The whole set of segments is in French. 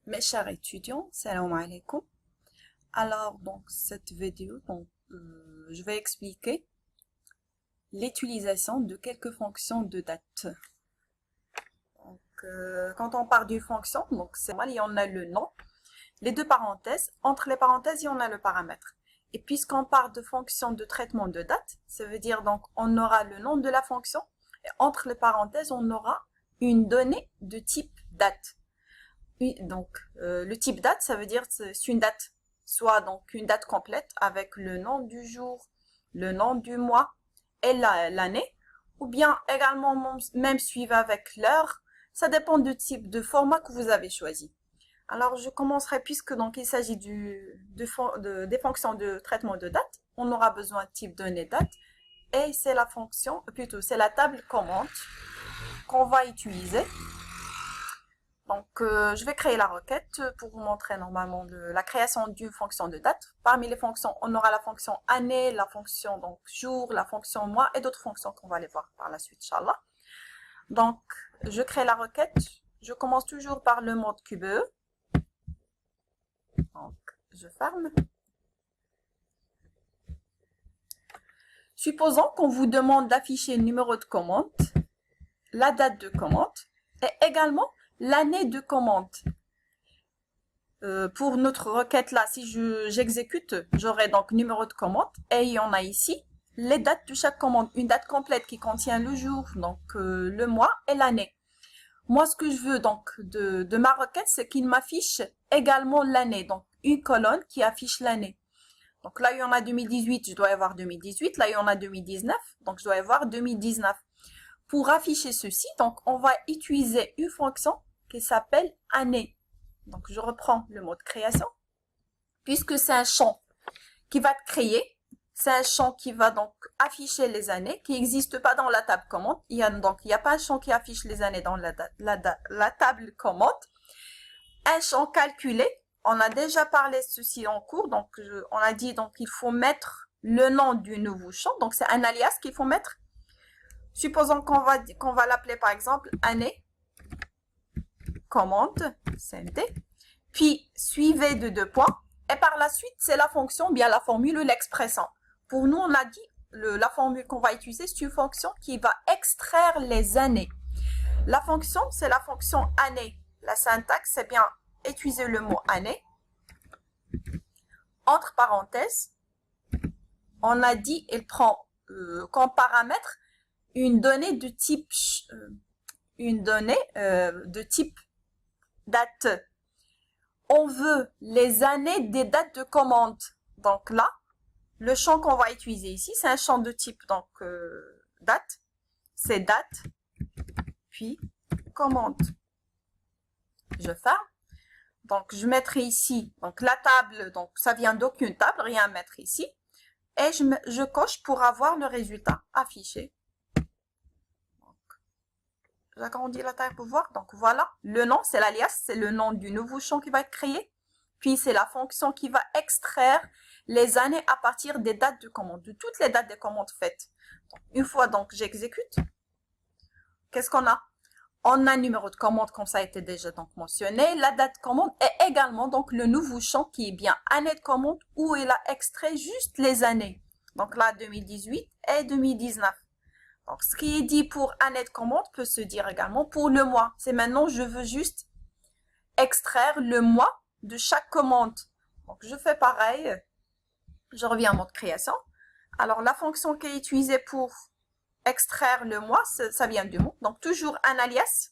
Mes chers étudiants, salam alaikum. Alors, cette vidéo, je vais expliquer l'utilisation de quelques fonctions de date. Quand on parle d'une fonction, c'est normal, il y en a le nom, les deux parenthèses. Entre les parenthèses, il y en a le paramètre. Et puisqu'on parle de fonction de traitement de date, ça veut dire on aura le nom de la fonction et entre les parenthèses, on aura une donnée de type date. Le type date, ça veut dire c'est une date, soit une date complète avec le nom du jour, le nom du mois et l'année, ou bien également même suivi avec l'heure. Ça dépend du type de format que vous avez choisi. Alors je commencerai puisque il s'agit des fonctions de traitement de date. On aura besoin de type donnée date et c'est la fonction, plutôt c'est la table commande qu'on va utiliser. Je vais créer la requête pour vous montrer normalement la création d'une fonction de date. Parmi les fonctions, on aura la fonction année, la fonction jour, la fonction mois et d'autres fonctions qu'on va aller voir par la suite, Inch'Allah. Donc, je crée la requête. Je commence toujours par le mode QBE. Donc, je ferme. Supposons qu'on vous demande d'afficher le numéro de commande, la date de commande et également l'année de commande. Pour notre requête là, si j'exécute, j'aurai numéro de commande et il y en a ici les dates de chaque commande. Une date complète qui contient le jour, le mois et l'année. Moi, ce que je veux de ma requête, c'est qu'il m'affiche également l'année. Donc, une colonne qui affiche l'année. Donc là, il y en a 2018, je dois avoir 2018. Là, il y en a 2019, donc je dois avoir 2019. Pour afficher ceci, on va utiliser une fonction qui s'appelle année. Donc, je reprends le mot de création. Puisque c'est un champ qui va être créé, c'est un champ qui va afficher les années, qui n'existe pas dans la table commande. Il n'y a pas un champ qui affiche les années dans la table commande. Un champ calculé, on a déjà parlé de ceci en cours, on a dit il faut mettre le nom du nouveau champ. Donc, c'est un alias qu'il faut mettre. Supposons qu'on va l'appeler par exemple année commande CMD, puis suivez de 2 points, et par la suite, c'est la fonction, bien la formule ou l'expression. Pour nous, on a dit, la formule qu'on va utiliser, c'est une fonction qui va extraire les années. La fonction, c'est la fonction année. La syntaxe, c'est bien utiliser le mot année. Entre parenthèses, on a dit, elle prend comme paramètre une donnée de type date. On veut les années des dates de commande. Donc là, le champ qu'on va utiliser ici, c'est un champ de type date. C'est date, puis commande. Je ferme. Donc je mettrai ici, la table, ça vient d'aucune table, rien à mettre ici. Et je coche pour avoir le résultat affiché. J'agrandis la taille pour voir. Donc voilà, le nom, c'est l'alias, c'est le nom du nouveau champ qui va être créé. Puis c'est la fonction qui va extraire les années à partir des dates de commande, de toutes les dates de commande faites. Une fois j'exécute, qu'est-ce qu'on a? On a un numéro de commande comme ça a été déjà mentionné, la date de commande et également le nouveau champ qui est bien année de commande où il a extrait juste les années. Donc là 2018 et 2019. Donc, ce qui est dit pour année de commande peut se dire également pour le mois. C'est maintenant, je veux juste extraire le mois de chaque commande. Donc, je fais pareil. Je reviens en mode création. Alors, la fonction qui est utilisée pour extraire le mois, ça vient du mot. Donc, toujours un alias.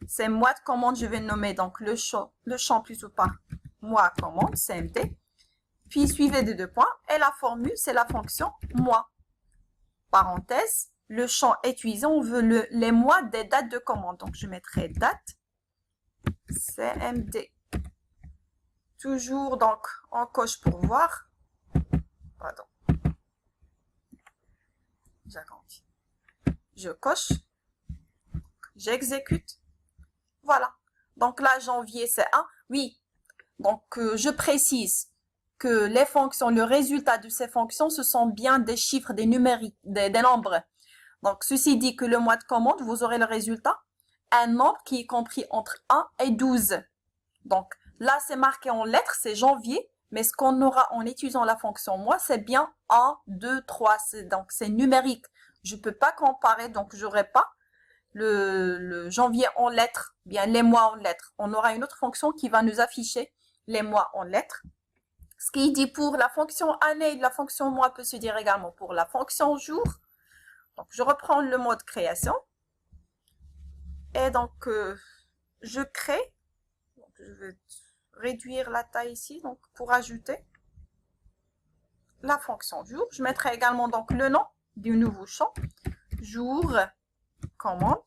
C'est mois de commande. Je vais nommer le champ plutôt par mois commande, CMD. Puis, suivez de 2 points. Et la formule, c'est la fonction mois. Parenthèse. Le champ utilisé, on veut les mois des dates de commande. Donc, je mettrai date CMD. Toujours, on coche pour voir. Pardon. J'agrandis. Je coche. J'exécute. Voilà. Donc là, janvier, c'est 1. Oui. Je précise que les fonctions, le résultat de ces fonctions, ce sont bien des chiffres, des numériques, des nombres. Donc, ceci dit que le mois de commande, vous aurez le résultat, un nombre qui est compris entre 1 et 12. Donc, Là, c'est marqué en lettres, c'est janvier. Mais ce qu'on aura en utilisant la fonction mois, c'est bien 1, 2, 3. Donc, c'est numérique. Je peux pas comparer, donc j'aurai pas le janvier en lettres, bien les mois en lettres. On aura une autre fonction qui va nous afficher les mois en lettres. Ce qui dit pour la fonction année et la fonction mois peut se dire également pour la fonction jour. Donc, je reprends le mode création. Et donc, je crée. Donc, je vais réduire la taille ici, donc pour ajouter la fonction jour. Je mettrai également donc le nom du nouveau champ, jour, commande.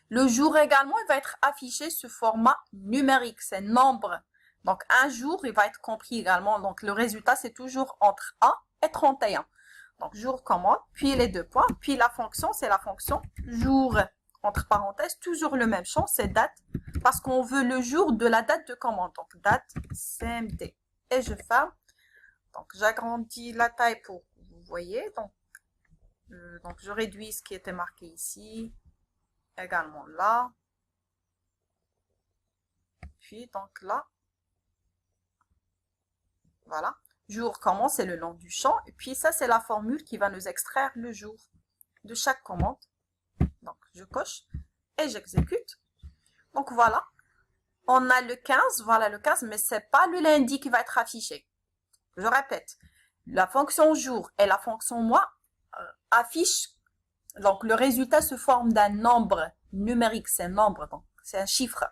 Le jour également, il va être affiché sous format numérique, c'est nombre. Donc un jour, il va être compris également, donc le résultat c'est toujours entre 1 et 31. Donc jour, commande, puis les deux points, puis la fonction, c'est la fonction jour. Entre parenthèses, toujours le même champ, c'est date, parce qu'on veut le jour de la date de commande. Donc, date CMD. Et je ferme. Donc, j'agrandis la taille pour que vous voyez. Donc, je réduis ce qui était marqué ici. Également là. Puis, donc là. Voilà. Jour, commande, c'est le nom du champ. Et puis, ça, c'est la formule qui va nous extraire le jour de chaque commande. Donc, je coche et j'exécute. Donc, voilà. On a le 15, voilà le 15, mais c'est pas le lundi qui va être affiché. Je répète, la fonction jour et la fonction mois affichent, donc le résultat se forme d'un nombre numérique, c'est un nombre, donc c'est un chiffre.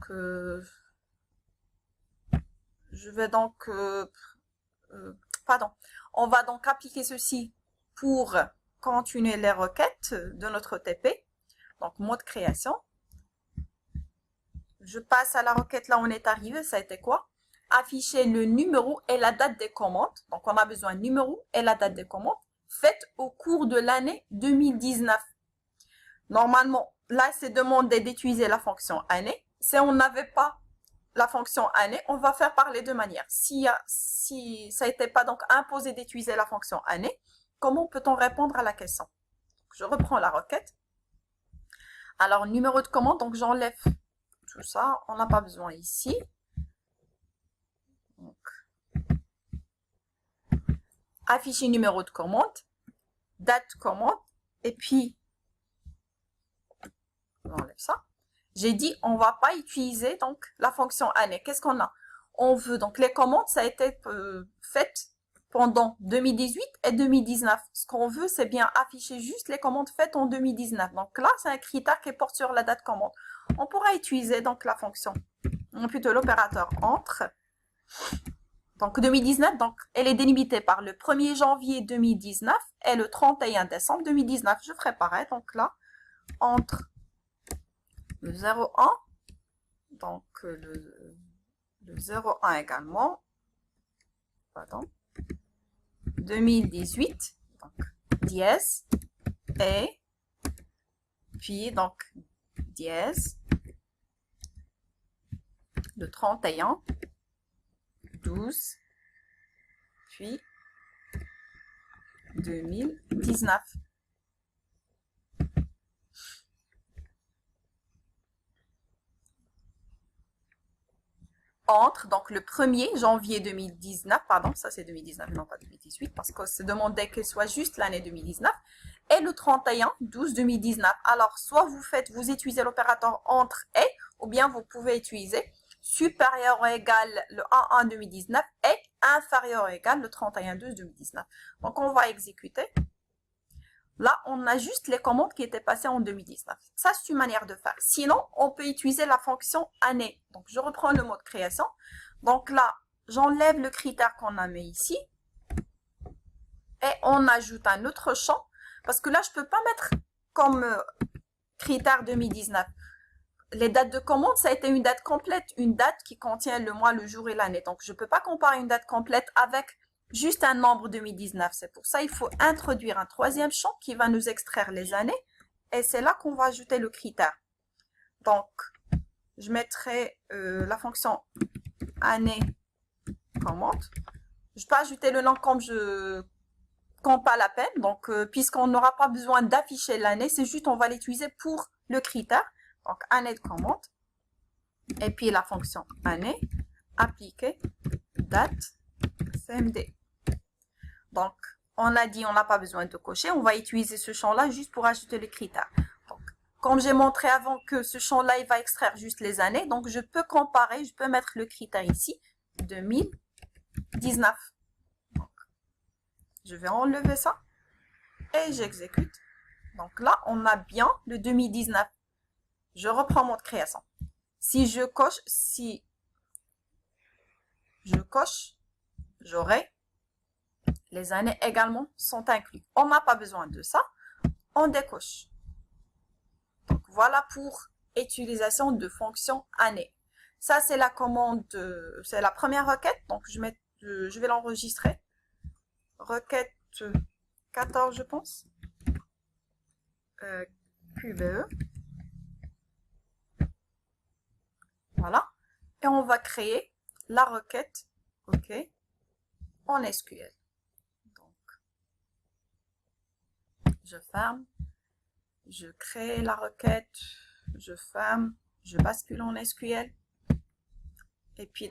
Je vais donc, on va donc appliquer ceci pour continuer les requêtes de notre TP. Donc, mode création. Je passe à la requête, là on est arrivé, ça a été quoi? Afficher le numéro et la date des commandes. Donc, on a besoin du numéro et la date des commandes faites au cours de l'année 2019. Normalement, là, c'est demandé d'utiliser la fonction année. Si on n'avait pas la fonction année, on va faire par les deux manières. Si ça n'était pas donc imposé d'utiliser la fonction année, comment peut-on répondre à la question? Je reprends la requête. Alors, numéro de commande, donc j'enlève tout ça. On n'a pas besoin ici. Donc, afficher numéro de commande, date commande, et puis, on enlève ça. J'ai dit, on va pas utiliser donc la fonction année. Qu'est-ce qu'on a? On veut, donc les commandes, ça a été fait pendant 2018 et 2019. Ce qu'on veut, c'est bien afficher juste les commandes faites en 2019. Donc là, c'est un critère qui porte sur la date commande. On pourra utiliser donc la fonction, ou plutôt l'opérateur entre. Donc 2019, donc elle est délimitée par le 1er janvier 2019 et le 31 décembre 2019. Je ferai pareil, donc là, entre le 01, donc le 01 également, pardon, 2018, donc dièse, et puis donc dièse, le 31, 12, puis 2019. Entre, donc le 1er janvier 2019, pardon, ça c'est 2019, non pas 2018, parce que c'est demandé que ce soit juste l'année 2019, et le 31/12/2019. Alors, soit vous utilisez l'opérateur entre et, ou bien vous pouvez utiliser supérieur ou égal le 1/1/2019 et inférieur ou égal le 31/12/2019. Donc, on va exécuter. Là, on a juste les commandes qui étaient passées en 2019. Ça, c'est une manière de faire. Sinon, on peut utiliser la fonction année. Donc, je reprends le mode création. Donc là, j'enlève le critère qu'on a mis ici. Et on ajoute un autre champ. Parce que là, je ne peux pas mettre comme critère 2019. Les dates de commande, ça a été une date complète. Une date qui contient le mois, le jour et l'année. Donc, je ne peux pas comparer une date complète avec juste un nombre 2019. C'est pour ça qu'il faut introduire un troisième champ qui va nous extraire les années. Et c'est là qu'on va ajouter le critère. Donc, je mettrai la fonction année commande. Je peux ajouter le nom comme je compte pas la peine. Donc, puisqu'on n'aura pas besoin d'afficher l'année, c'est juste on va l'utiliser pour le critère. Donc, année de commande. Et puis la fonction année, appliquer, date, CMD. Donc, on a dit on n'a pas besoin de cocher. On va utiliser ce champ-là juste pour ajouter les critères. Donc, comme j'ai montré avant que ce champ-là, il va extraire juste les années. Donc, je peux comparer, je peux mettre le critère ici, 2019. Donc, je vais enlever ça et j'exécute. Donc là, on a bien le 2019. Je reprends mon création. Si je coche, j'aurai les années également sont inclus. On n'a pas besoin de ça. On décoche. Donc voilà pour utilisation de fonction année. Ça, c'est la commande, c'est la première requête. Donc je vais l'enregistrer. Requête 14, je pense. QBE. Voilà. Et on va créer la requête, OK, en SQL. Donc, je ferme, je crée la requête, je ferme, je bascule en SQL. Et puis,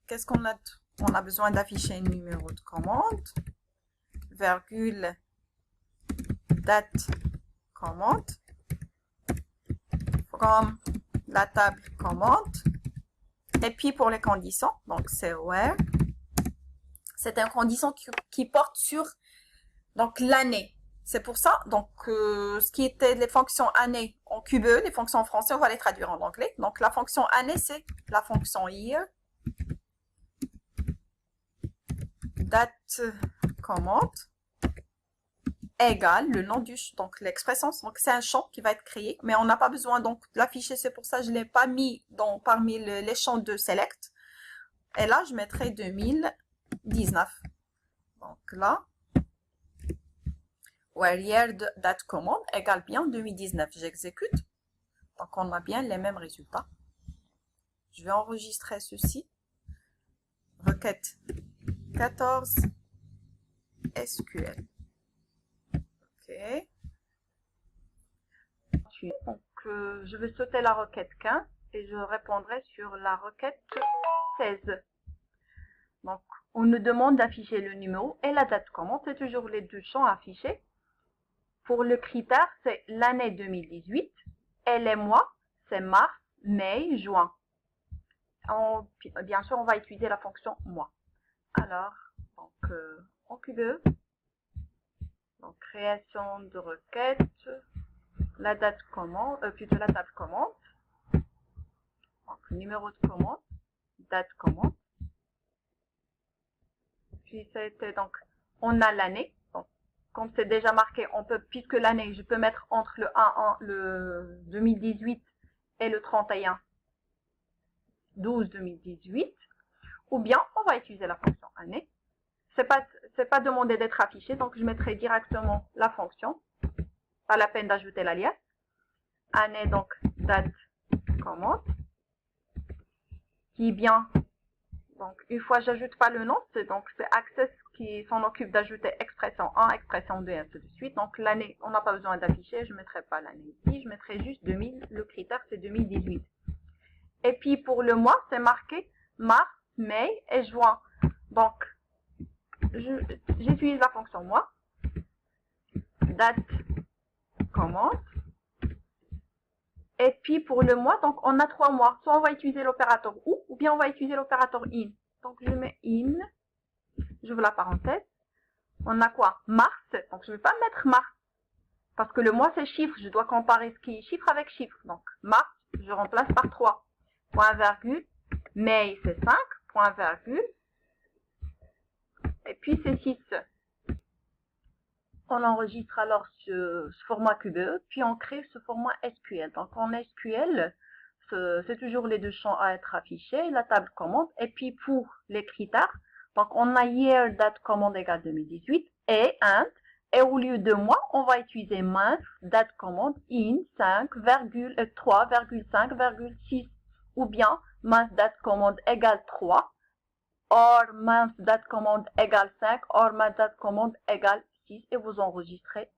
qu'est-ce qu'on a? On a besoin d'afficher un numéro de commande, virgule, date, commande, from la table commande. Et puis pour les conditions, donc c'est where. C'est une condition qui porte sur donc l'année. C'est pour ça, donc ce qui était les fonctions année en QBE, les fonctions en français, on va les traduire en anglais. Donc la fonction année, c'est la fonction year. Date commande égale le nom du champ, donc l'expression, donc c'est un champ qui va être créé, mais on n'a pas besoin donc de l'afficher, c'est pour ça que je ne l'ai pas mis parmi les champs de select. Et là, je mettrai 2019. Donc là, where year date commande égale bien 2019. J'exécute. Donc on a bien les mêmes résultats. Je vais enregistrer ceci. Requête 14 SQL. OK. Donc, je vais sauter la requête 15 et je répondrai sur la requête 16. Donc, on nous demande d'afficher le numéro et la date commande. C'est toujours les deux champs affichés. Pour le critère, c'est l'année 2018 et les mois, c'est mars, mai, juin. Bien sûr, on va utiliser la fonction mois. Alors, donc, en QBE, donc création de requête, la date commande, plutôt la table commande, donc numéro de commande, date commande. Puis c'était donc, on a l'année. Donc, comme c'est déjà marqué, on peut, puisque l'année, je peux mettre entre le 2018 et le 31 12 2018, ou bien on va utiliser la fonction année. C'est pas demandé d'être affiché, donc je mettrai directement la fonction. Pas la peine d'ajouter l'alias. Année, donc date commande. Qui bien, donc une fois j'ajoute pas le nom, c'est Access qui s'en occupe d'ajouter expression 1, expression 2 et ainsi de suite. Donc l'année, on n'a pas besoin d'afficher, je ne mettrai pas l'année ici, je mettrai juste 2000, le critère c'est 2018. Et puis pour le mois, c'est marqué mars, mai et juin. Donc j'utilise la fonction mois, date commande. Et puis pour le mois, donc on a 3 mois. Soit on va utiliser l'opérateur ou bien on va utiliser l'opérateur in. Donc je mets in, j'ouvre la parenthèse. On a quoi? Mars. Donc je ne vais pas mettre mars. Parce que le mois c'est chiffre. Je dois comparer ce qui est chiffre avec chiffre. Donc mars, je remplace par 3. Point virgule. Mai c'est 5. Point virgule. Et puis c'est 6. On enregistre alors ce format QBE, puis on crée ce format SQL. Donc en SQL, c'est toujours les deux champs à être affichés, la table commande, et puis pour les critères, donc on a year date commande égale 2018, et int, et au lieu de mois, on va utiliser month date commande in 5,3,5,6, ou bien month date commande égale 3, or month date commande égale 5, or month date commande égale 6, et vous enregistrez